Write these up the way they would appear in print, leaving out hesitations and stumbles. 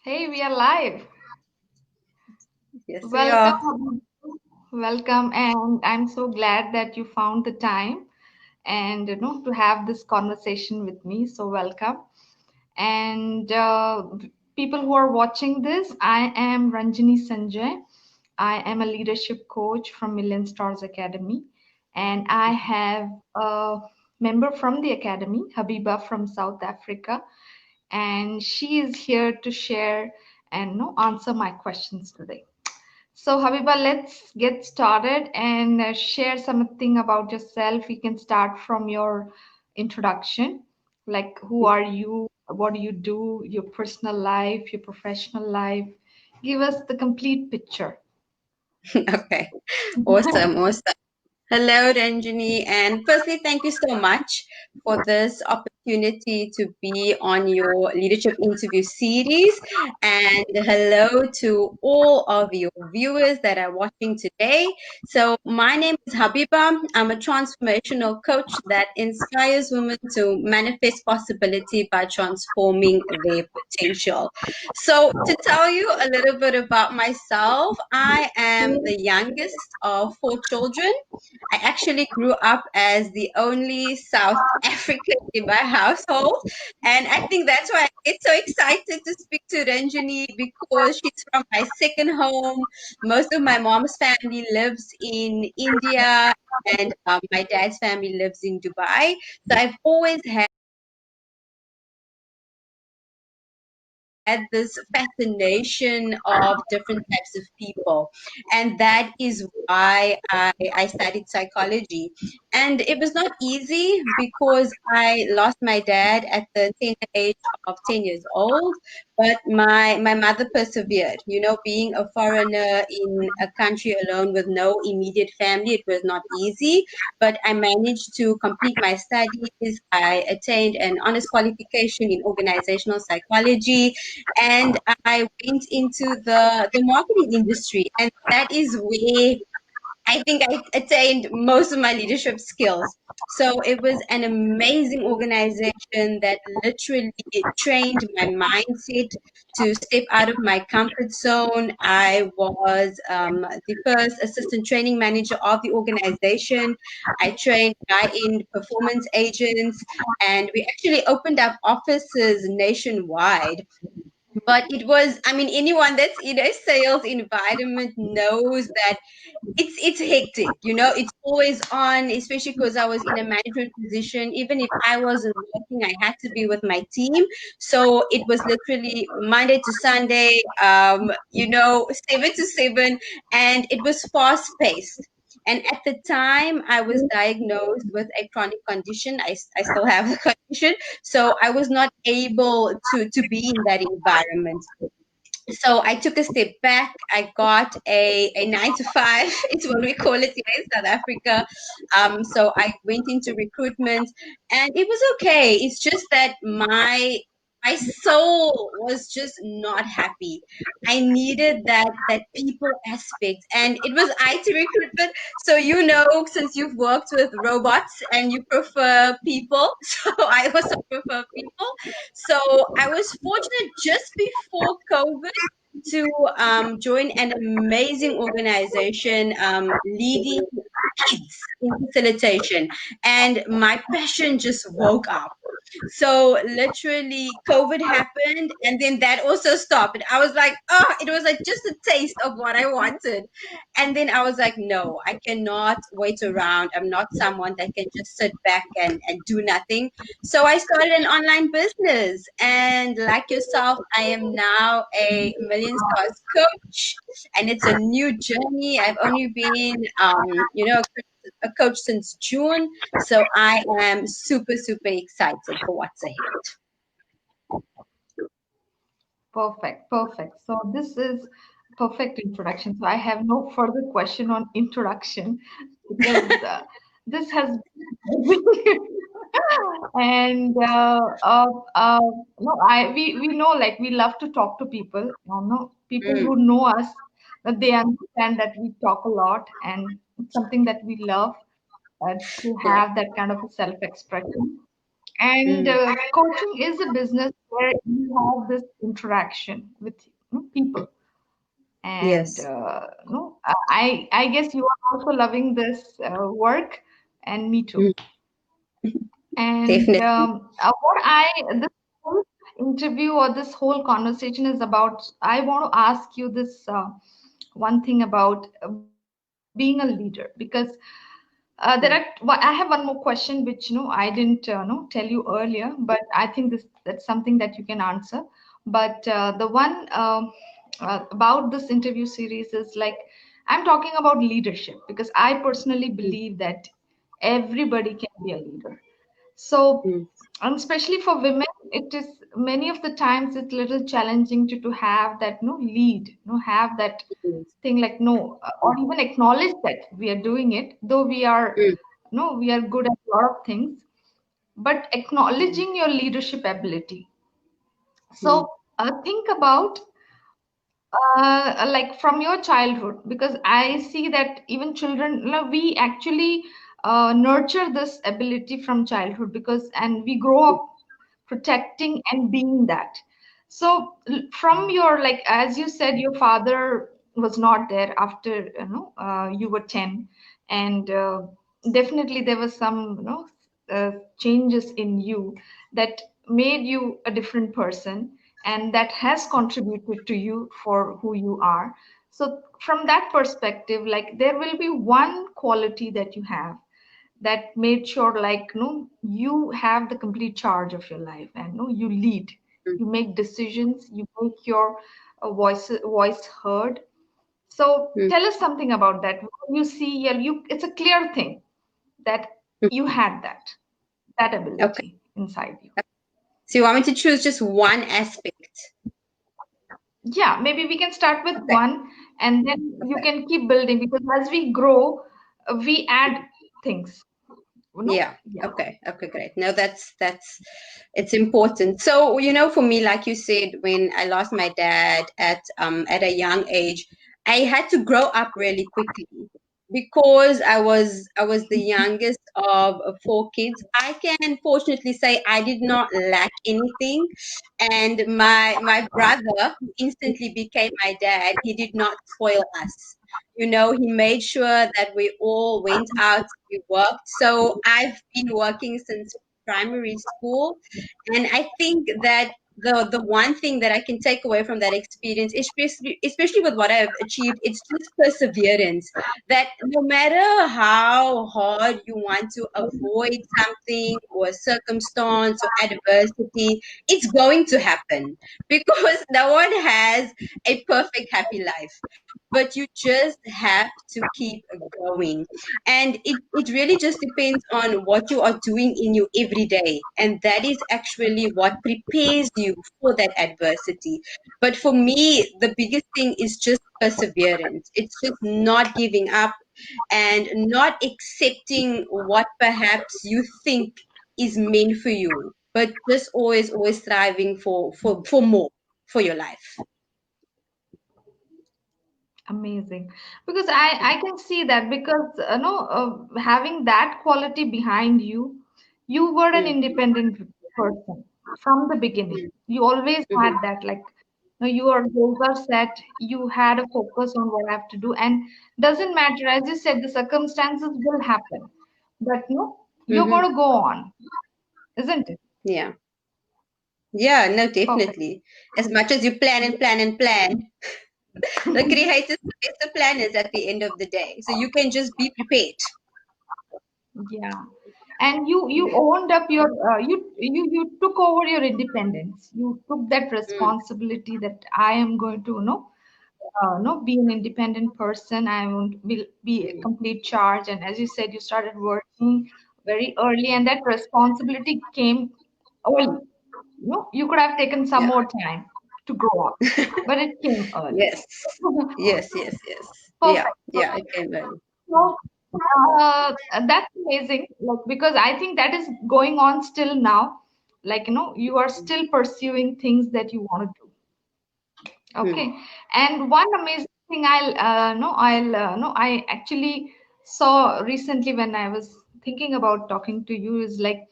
Hey, we are live. Yes, we Welcome, are. Habiba. Welcome, and I'm so glad that you found the time and to have this conversation with me. So welcome. And people who are watching this, I am Ranjini Sanjay. I am a leadership coach from Million Stars Academy, and I have a member from the academy, Habiba from South Africa, and she is here to share and answer my questions today. So, Habiba, let's get started and share something about yourself. You can start from your introduction, like who are you, what do you do, your personal life, your professional life. Give us the complete picture. Okay. Awesome. Awesome. Hello, Ranjini. And firstly, thank you so much for this opportunity to be on your leadership interview series. And hello to all of your viewers that are watching today. So, my name is Habiba. I'm a transformational coach that inspires women to manifest possibility by transforming their potential. So, to tell you a little bit about myself, I am the youngest of four children. I actually grew up as the only South African in my household. And I think that's why I get so excited to speak to Ranjani because she's from my second home. Most of my mom's family lives in India and my dad's family lives in Dubai. So I've always had this fascination of different types of people. And that is why I studied psychology. And it was not easy because I lost my dad at the tender age of 10 years old. But my mother persevered. You know, being a foreigner in a country alone with no immediate family, it was not easy. But I managed to complete my studies. I attained an honors qualification in organizational psychology and I went into the marketing industry, and that is where I think I attained most of my leadership skills. So it was an amazing organization that literally trained my mindset to step out of my comfort zone. I was the first assistant training manager of the organization. I trained high-end performance agents, and we actually opened up offices nationwide. But it was, I mean, anyone that's in a sales environment knows that it's hectic, you know, it's always on, especially because I was in a management position. Even if I wasn't working, I had to be with my team. So it was literally Monday to Sunday, you know, 7 to 7, and it was fast paced. And at the time, I was diagnosed with a chronic condition. I still have the condition. So I was not able to be in that environment. So I took a step back. I got a 9 to 5. It's what we call it here in South Africa. So I went into recruitment, and it was okay. It's just that my soul was just not happy. I needed that people aspect, and it was IT recruitment. So you know, since you've worked with robots and you prefer people, so I also prefer people. So I was fortunate just before COVID to join an amazing organization leading kids in facilitation, and my passion just woke up. So literally COVID happened, and then that also stopped. And I was like, oh, it was like just a taste of what I wanted. And then I was like, no, I cannot wait around. I'm not someone that can just sit back and do nothing. So I started an online business. And like yourself, I am now a Million Stars coach. And it's a new journey. I've only been, you know, a coach since June. So I am super, super excited for what's ahead. Perfect, perfect. So this is perfect introduction. So I have no further question on introduction because this has and no, we know like we love to talk to people. No, people Mm, who know us that they understand that we talk a lot and it's something that we love to yeah. have that kind of a self-expression. And Mm. coaching is a business where you have this interaction with people. And Yes. no, I guess you are also loving this work, and me too. Mm. And Definitely. what I this whole interview or this whole conversation is about, I want to ask you this one thing about being a leader, because I have one Mm. more question which I didn't tell you earlier, but I think that's something that you can answer. But the one about this interview series is like, I'm talking about leadership because I personally Mm. believe that everybody can be a leader. So, Mm. and especially for women, it is many of the times it's little challenging to have that no lead, no have that Yes. thing like no, or even acknowledge that we are doing it, though we are Mm. no, we are good at a lot of things, but Mm. acknowledging your leadership ability. Mm. So think about like from your childhood, because I see that even children, we actually nurture this ability from childhood, because and we grow up protecting and being that. So from your, like as you said, your father was not there after you were 10, and definitely there was some changes in you that made you a different person, and that has contributed to you for who you are. So from that perspective, like there will be one quality that you have that made sure, like no, you have the complete charge of your life, and no, you lead, Mm. you make decisions, you make your voice heard. So Mm. tell us something about that. When you see, yeah, you, it's a clear thing that Mm. you had that Okay. ability inside you. So you want me to choose just one aspect? Yeah, maybe we can start with Okay. one, and then you Okay. can keep building, because as we grow, we add things, Yeah. yeah. Okay. Okay, great. No, that's it's important. So, for me, like you said, when I lost my dad at a young age, I had to grow up really quickly because I was the youngest of four kids. I can fortunately say I did not lack anything. And my brother, who instantly became my dad, he did not spoil us. He made sure that we all went out, we worked. So I've been working since primary school, and I think that the one thing that I can take away from that experience, especially with what I've achieved, it's just perseverance. That no matter how hard you want to avoid something or a circumstance or adversity, it's going to happen because no one has a perfect happy life. But you just have to keep going. And it really just depends on what you are doing in your everyday. And that is actually what prepares you for that adversity. But for me, the biggest thing is just perseverance. It's just not giving up and not accepting what perhaps you think is meant for you, but just always striving for more for your life. Amazing. Because I can see that, because no having that quality behind you, you were an Mm, independent person from the beginning. mm, You always mhm. had that, like no, your goals are set, you had a focus on what I have to do, and doesn't matter, as you said, the circumstances will happen, but no, you're Mm-hmm. going to go on, isn't it? Yeah. Yeah, no, Perfect. definitely. As much as you plan and plan and plan, the creator is the best of planners at the end of the day. So you can just be prepared. Yeah. And you owned up your you took over your independence. You took that Mm, responsibility that I am going to be an independent person. I will be a mm, complete charge. And as you said, you started working very early, and that responsibility came early. You could have taken some yeah. more time to grow up, but it came early. Yes. Yes, yes, yes. Yeah, Perfect. yeah, it can be. So that's amazing, like because I think that is going on still now. Like you are still pursuing things that you want to do. Mm, Okay, and one amazing thing I actually saw recently when I was thinking about talking to you is like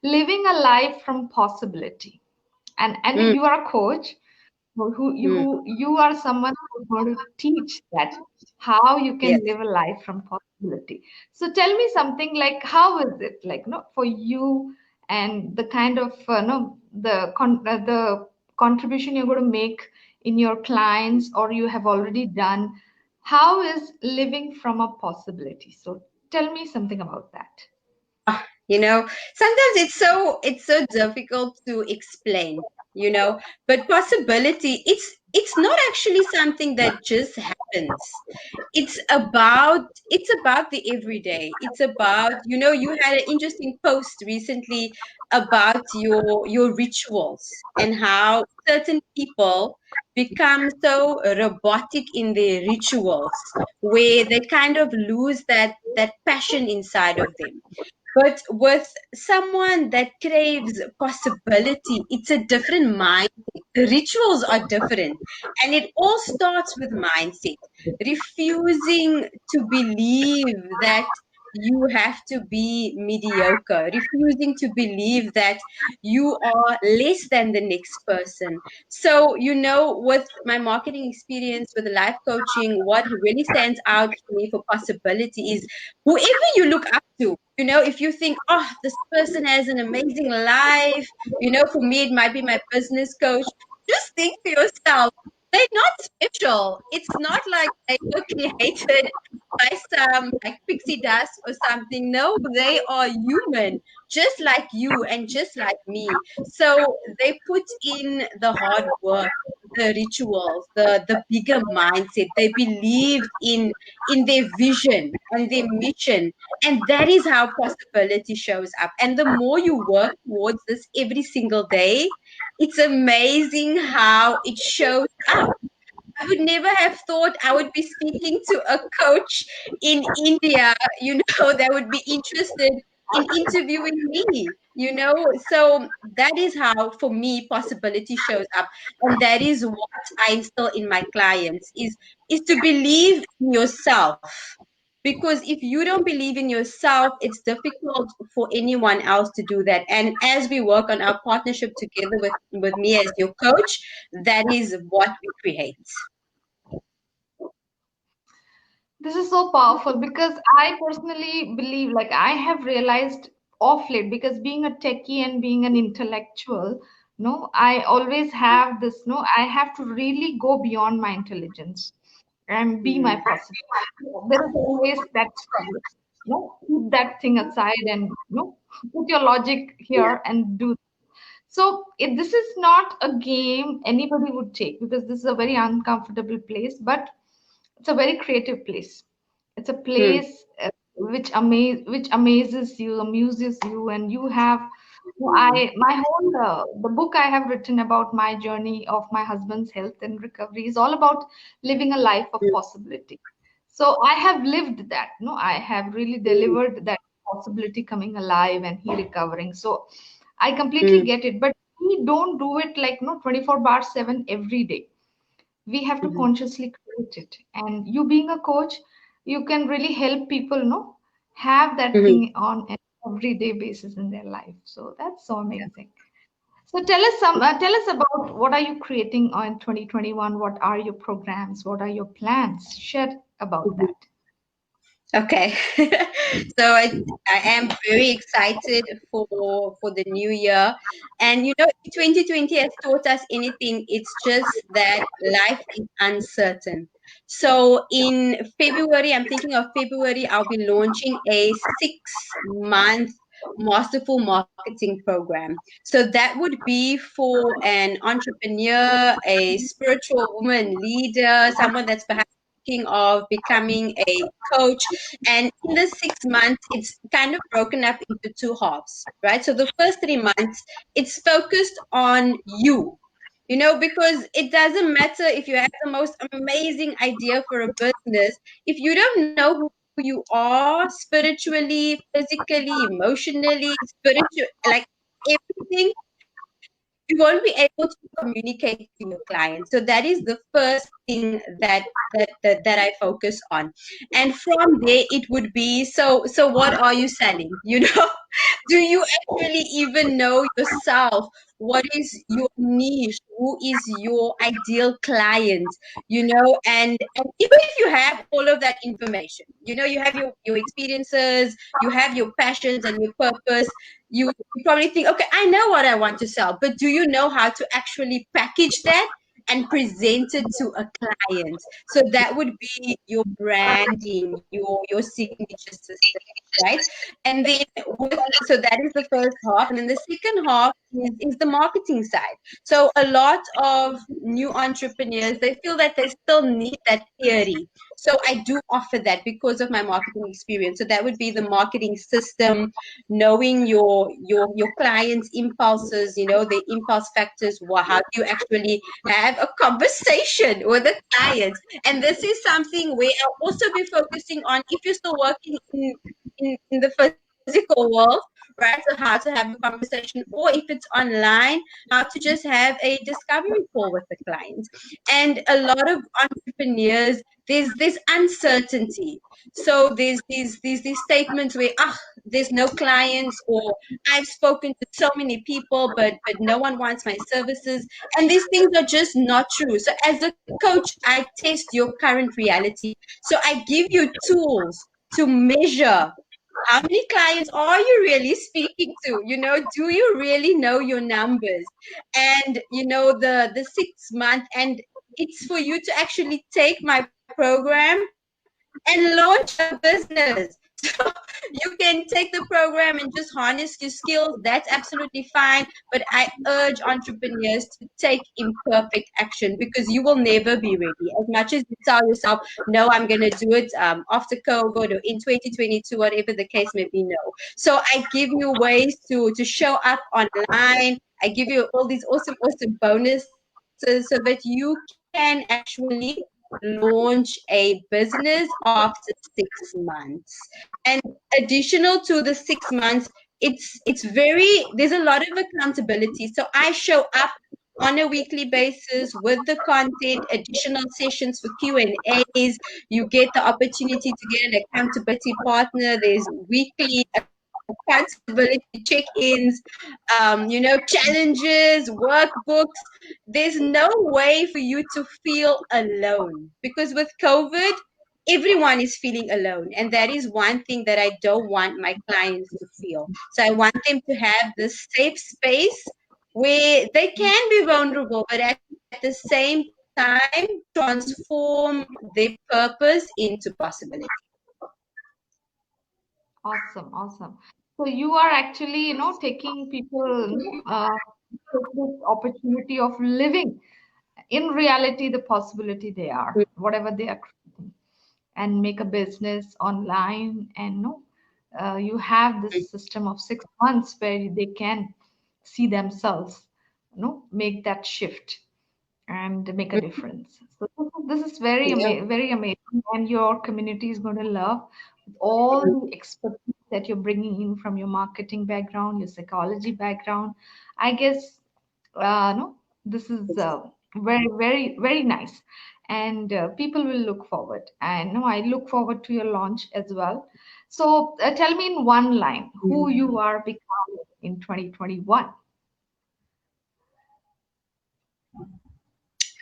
living a life from possibility. And Mm, you are a coach mm, who you are someone who's going to teach that how you can yes. live a life from possibility. So tell me something like how is it like no for you and the kind of no the contribution you're going to make in your clients or you have already done. How is living from a possibility? So tell me something about that. Sometimes it's so difficult to explain, but possibility, it's not actually something that just happens. It's about the everyday. It's about, you had an interesting post recently about your rituals and how certain people become so robotic in their rituals, where they kind of lose that passion inside of them. But with someone that craves possibility, it's a different mindset. The rituals are different. And it all starts with mindset. Refusing to believe that you have to be mediocre, refusing to believe that you are less than the next person. So, with my marketing experience with life coaching, what really stands out for me for possibility is whoever you look up to. If you think, oh, this person has an amazing life, for me, it might be my business coach. Just think to yourself, they're not special. It's not like they were created by some like pixie dust or something. No, they are human, just like you and just like me. So they put in the hard work, the rituals, the bigger mindset. They believed in their vision and their mission, and that is how possibility shows up. And the more you work towards this every single day, it's amazing how it shows up. I would never have thought I would be speaking to a coach in India, that would be interested in interviewing me, So that is how, for me, possibility shows up. And that is what I instill in my clients is to believe in yourself. Because if you don't believe in yourself, it's difficult for anyone else to do that. And as we work on our partnership together with me as your coach, that is what we create. This is so powerful because I personally believe, like, I have realized off late because being a techie and being an intellectual, no, I always have this, no, I have to really go beyond my intelligence and be my Mhm. possibility. There is always that struggle. No, keep that thing aside and no, put your logic Yeah. here and do. So this is not a game anybody would take because this is a very uncomfortable place, but it's a very creative place. It's a Mm, place which amazes you, amuses you, and you have. mm, My whole the book I have written about my journey of my husband's health and recovery is all about living a life of mm, possibility. So I have lived that. No, I have really mm, delivered that possibility coming alive and he recovering. So I completely mm, get it, but we don't do it like no 24 bar 7 every day. We have to mhm. consciously create it. And you being a coach, you can really help people know have that Mhm. thing on an everyday basis in their life. So that's so amazing. So tell us about what are you creating on 2021? What are your programs? What are your plans? Share about Mhm. that. Okay. So I am very excited for the new year. And if 2020 has taught us anything, it's just that life is uncertain. So in February, I'm thinking of February, I'll be launching a 6-month masterful marketing program. So that would be for an entrepreneur, a spiritual woman leader, someone that's perhaps thinking of becoming a coach. And in the 6 months, it's kind of broken up into two halves, right? So the first 3 months, it's focused on you. Because it doesn't matter if you have the most amazing idea for a business, if you don't know who you are spiritually, physically, emotionally, spiritual, like everything, you you won't be able to communicate to your clients. So that is the first thing that I focus on. And from there it would be, so what are you selling? Do you actually even know yourself? What is your niche? Who is your ideal client? And even if you have all of that information, you have your experiences, you have your passions and your purpose, you probably think, okay, I know what I want to sell, but do you know how to actually package that and present it to a client? So that would be your branding, your signature system, right? And then so that is the first half, and then the second half is the marketing side. So a lot of new entrepreneurs, they feel that they still need that theory. So I do offer that because of my marketing experience. So that would be the marketing system, knowing your clients' impulses, the impulse factors. How do you actually have a conversation with a client? And this is something where I'll also be focusing on if you're still working in the physical world, right? So how to have a conversation, or if it's online, how to just have a discovery call with the client. And a lot of entrepreneurs, there's uncertainty. So there's these statements where, there's no clients, or I've spoken to so many people, but no one wants my services. And these things are just not true. So as a coach, I test your current reality. So I give you tools to measure how many clients are you really speaking to. Do you really know your numbers? And the 6 month, and it's for you to actually take my program and launch a business. So you can take the program and just harness your skills. That's absolutely fine. But I urge entrepreneurs to take imperfect action, because you will never be ready. As much as you tell yourself, no, I'm going to do it after COVID or in 2022, whatever the case may be, no. So I give you ways to show up online. I give you all these awesome bonuses so that you can actually launch a business after 6 months. And additional to the 6 months, there's a lot of accountability. So I show up on a weekly basis with the content, additional sessions for Q&As. You get the opportunity to get an accountability partner. There's weekly accountability check-ins, challenges, workbooks. There's no way for you to feel alone, because with COVID, everyone is feeling alone. And that is one thing that I don't want my clients to feel. So I want them to have this safe space where they can be vulnerable, but at the same time transform their purpose into possibility. Awesome, awesome. So you are actually, taking people, take this opportunity of living in reality the possibility they are, whatever they are creating, and make a business online. And you have this system of 6 months where they can see themselves, make that shift and make a difference. So this is Yeah. very amazing, and your community is going to love all the expertise that you're bringing in from your marketing background, your psychology background. I guess no, this is very nice, and people will look forward. And no, I look forward to your launch as well. So tell me in one line who you are becoming in 2021.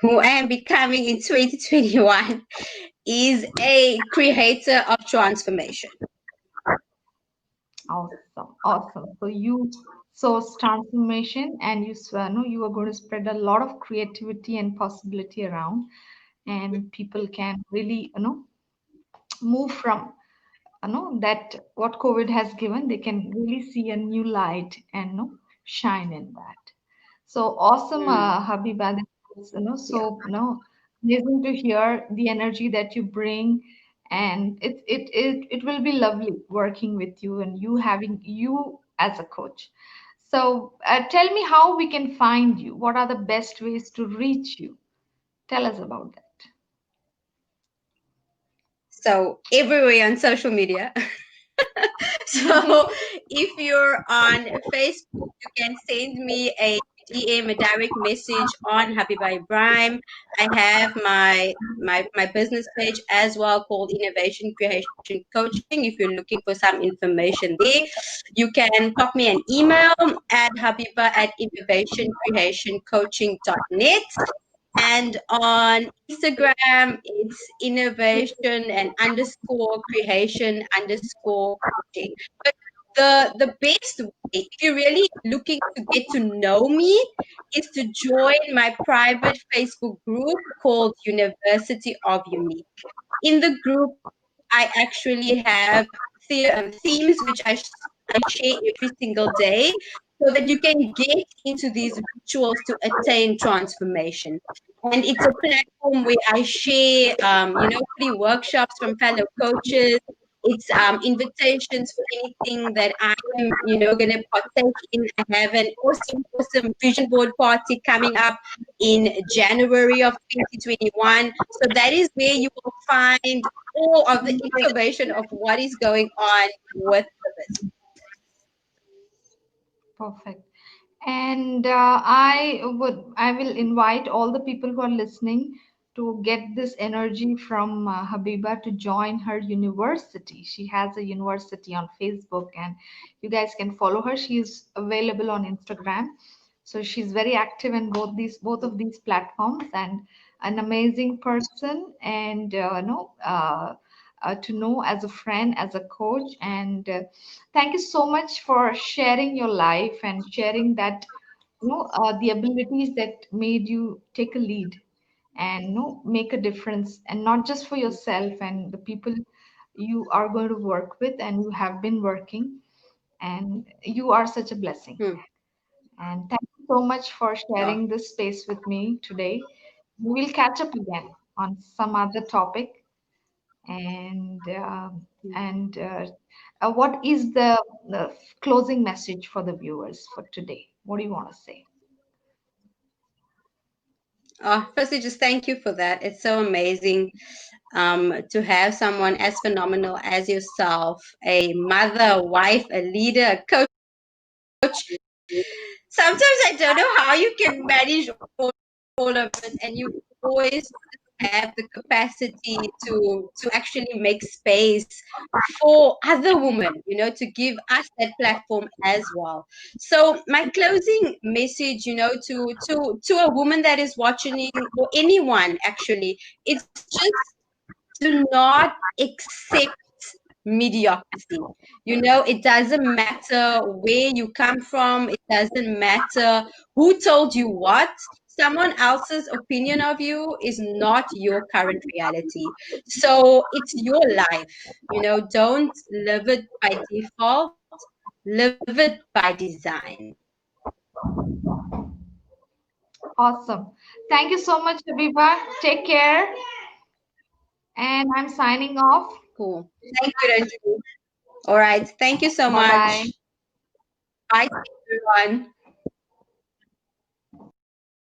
Who I am becoming in 2021 is a creator of transformation. Awesome, awesome. So you source transformation, and know you are going to spread a lot of creativity and possibility around, and people can really move from that what COVID has given. They can really see a new light and shine in that. So awesome, Mm, Habiba. That was, yeah. so amazing to hear the energy that you bring, and it will be lovely working with you and you having you as a coach. So tell me how we can find you. What are the best ways to reach you? Tell us about that. So everywhere on social media. So if you're on Facebook, you can send me a DM, a direct message on Habiba Ebrahim. I have my business page as well called Innovation Creation Coaching. If you're looking for some information there, you can pop me an email at Habiba at innovationcreationcoaching.net. And on Instagram, it's innovation and underscore creation underscore coaching. But the best way, if you're really looking to get to know me, is to join my private Facebook group called University of Unique. In the group, I actually have themes which I share every single day so that you can get into these rituals to attain transformation. And it's a platform where I share, free workshops from fellow coaches. It's invitations for anything that I am, going to partake in. I have an awesome, awesome vision board party coming up in January of 2021. So that is where you will find all of the information of what is going on with the business. Perfect. And I will invite all the people who are listening to get this energy from Habiba to join her university. She has a university on Facebook, and you guys can follow her. She is available on Instagram, so she's very active in both of these platforms, and an amazing person, and to know as a friend, as a coach, and thank you so much for sharing your life and sharing that, the abilities that made you take a lead and, make a difference, and not just for yourself and the people you are going to work with and you have been working, and you are such a blessing. Hmm. And thank you so much for Oh, sharing this space with me today. We will catch up again on some other topic. And what is the closing message for the viewers for today? What do you want to say? firstly, just thank you for that. It's so amazing to have someone as phenomenal as yourself, a mother, a wife, a leader, a coach. Sometimes I don't know how you can manage all of it, and you always have the capacity to actually make space for other women, to give us that platform as well. So my closing message, to a woman that is watching, or anyone actually, it's just do not accept mediocrity. It doesn't matter where you come from, it doesn't matter who told you what. Someone else's opinion of you is not your current reality. So it's your life. Don't live it by default, live it by design. Awesome. Thank you so much, Habiba. Take care. And I'm signing off. Cool. Thank you, Ranjini. All right. Thank you so Bye bye. much. Bye, everyone.